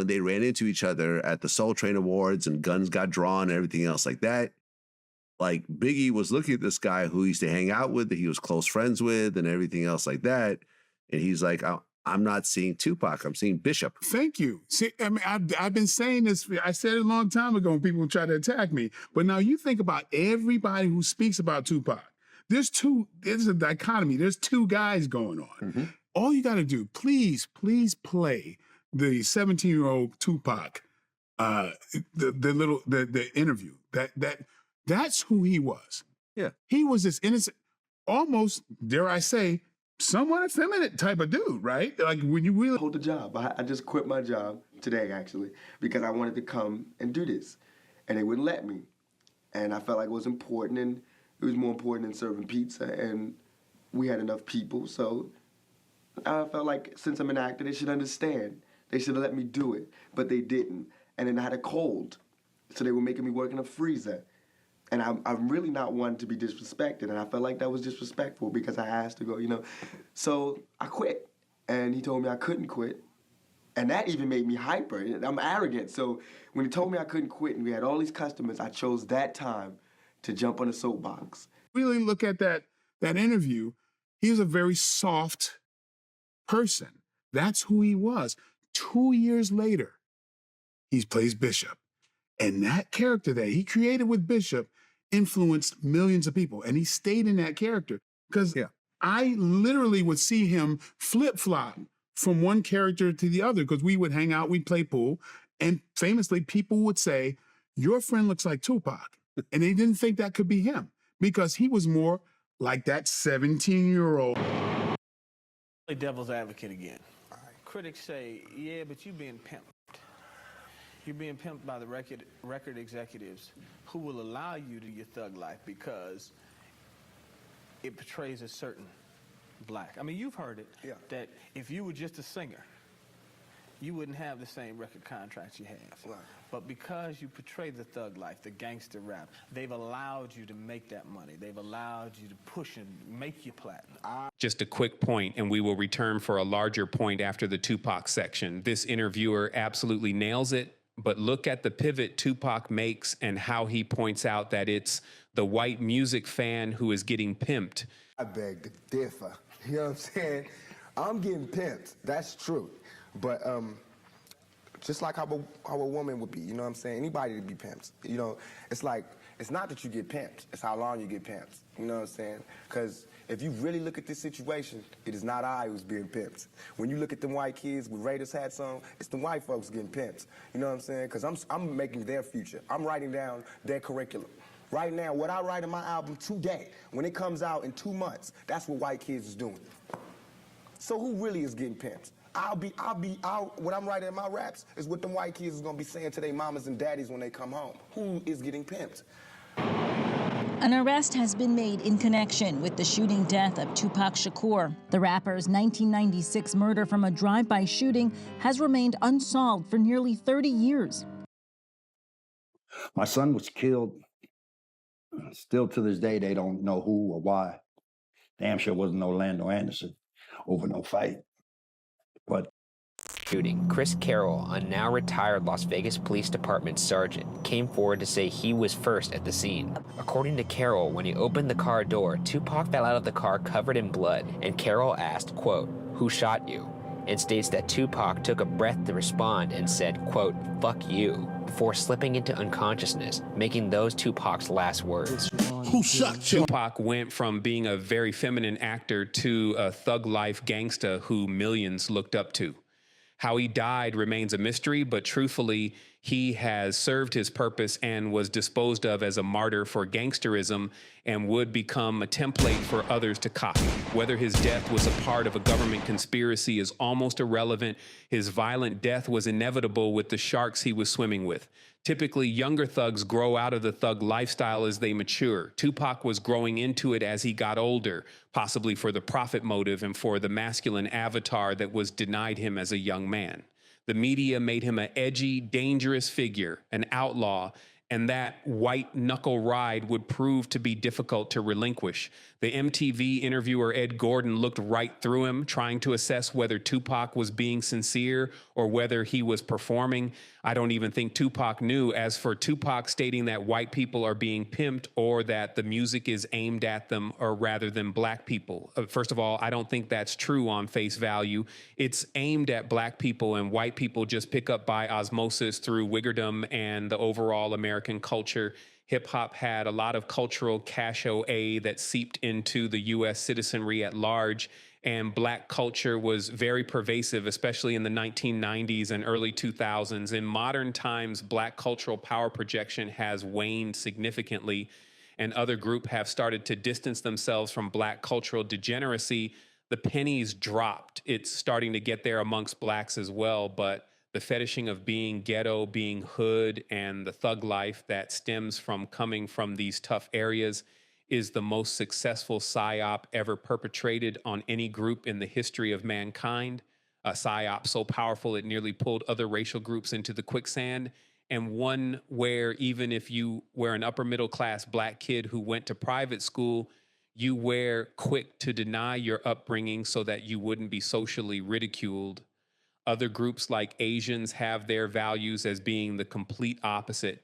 when they ran into each other at the Soul Train Awards and guns got drawn and everything else like that, like Biggie was looking at this guy who he used to hang out with, that he was close friends with and everything else like that. And he's like, I'm not seeing Tupac, I'm seeing Bishop. Thank you. See, I mean, I've been saying this, I said it a long time ago when people try to attack me. But now you think about everybody who speaks about Tupac. There's a dichotomy. There's two guys going on. Mm-hmm. All you got to do, please play the 17-year-old Tupac, the interview. That's who he was. Yeah. He was this innocent, almost, dare I say, somewhat effeminate type of dude, right? Like when you really hold the job. I just quit my job today, actually, because I wanted to come and do this. And they wouldn't let me. And I felt like it was important, and it was more important than serving pizza, and we had enough people, so I felt like since I'm an actor, they should understand. They should have let me do it, but they didn't. And then I had a cold, so they were making me work in a freezer. And I'm really not one to be disrespected, and I felt like that was disrespectful because I asked to go, you know. So I quit, and he told me I couldn't quit, and that even made me hyper. I'm arrogant, so when he told me I couldn't quit and we had all these customers, I chose that time to jump on a soapbox. Really look at that interview, he was a very soft person. That's who he was. 2 years later, he plays Bishop. And that character that he created with Bishop influenced millions of people. And he stayed in that character. Because I literally would see him flip-flop from one character to the other, because we would hang out, we'd play pool, and famously people would say, your friend looks like Tupac. And they didn't think that could be him, because he was more like that 17-year-old. Play devil's advocate again. All right. Critics say, yeah, but you're being pimped. You're being pimped by the record executives who will allow you to your thug life because it portrays a certain black. I mean, you've heard it, that if you were just a singer, you wouldn't have the same record contracts you have. Right. But because you portray the thug life, the gangster rap, they've allowed you to make that money. They've allowed you to push and make you platinum. Just a quick point, and we will return for a larger point after the Tupac section. This interviewer absolutely nails it. But look at the pivot Tupac makes and how he points out that it's the white music fan who is getting pimped. I beg to differ. You know what I'm saying? I'm getting pimped. That's true. But just like how a woman would be, you know what I'm saying? Anybody to be pimped. You know, it's like, it's not that you get pimped. It's how long you get pimped. You know what I'm saying? Because if you really look at this situation, it is not I who's being pimped. When you look at them white kids with Raiders hats on, it's the white folks getting pimped. You know what I'm saying? Because I'm making their future. I'm writing down their curriculum. Right now, what I write in my album today, when it comes out in 2 months, that's what white kids is doing. So who really is getting pimped? What I'm writing in my raps is what them white kids is gonna be saying to their mamas and daddies when they come home. Who is getting pimped? An arrest has been made in connection with the shooting death of Tupac Shakur. The rapper's 1996 murder from a drive-by shooting has remained unsolved for nearly 30 years. My son was killed. Still to this day, they don't know who or why. Damn sure wasn't no Orlando Anderson over no fight. But shooting, Chris Carroll, a now retired Las Vegas Police Department sergeant, came forward to say he was first at the scene. According to Carroll, when he opened the car door, Tupac fell out of the car covered in blood, and Carroll asked, quote, "Who shot you?" and states that Tupac took a breath to respond and said, quote, "Fuck you," before slipping into unconsciousness, making those Tupac's last words. Who shot you? Tupac went from being a very feminine actor to a thug life gangsta who millions looked up to. How he died remains a mystery, but truthfully, he has served his purpose and was disposed of as a martyr for gangsterism and would become a template for others to copy. Whether his death was a part of a government conspiracy is almost irrelevant. His violent death was inevitable with the sharks he was swimming with. Typically, younger thugs grow out of the thug lifestyle as they mature. Tupac was growing into it as he got older, possibly for the profit motive and for the masculine avatar that was denied him as a young man. The media made him an edgy, dangerous figure, an outlaw, And that white knuckle ride would prove to be difficult to relinquish. The MTV interviewer Ed Gordon looked right through him, trying to assess whether Tupac was being sincere or whether he was performing. I don't even think Tupac knew. As for Tupac stating that white people are being pimped or that the music is aimed at them or rather than black people, first of all, I don't think that's true on face value. It's aimed at black people, and white people just pick up by osmosis through wiggerdom and the overall American culture. Hip hop had a lot of cultural cachet that seeped into the U.S. citizenry at large, and black culture was very pervasive, especially in the 1990s and early 2000s. In modern times, black cultural power projection has waned significantly, and other groups have started to distance themselves from black cultural degeneracy. The pennies dropped. It's starting to get there amongst blacks as well, but the fetishing of being ghetto, being hood, and the thug life that stems from coming from these tough areas is the most successful psyop ever perpetrated on any group in the history of mankind. A psyop so powerful it nearly pulled other racial groups into the quicksand, and one where even if you were an upper middle class black kid who went to private school, you were quick to deny your upbringing so that you wouldn't be socially ridiculed. Other groups like Asians have their values as being the complete opposite.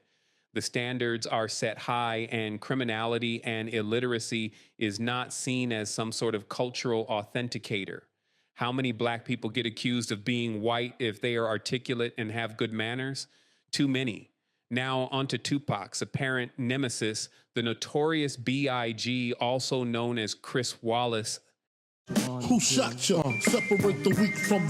The standards are set high, and criminality and illiteracy is not seen as some sort of cultural authenticator. How many black people get accused of being white if they are articulate and have good manners? Too many. Now onto Tupac's apparent nemesis, the notorious B.I.G., also known as Chris Wallace. Who shot you? Separate the weak from the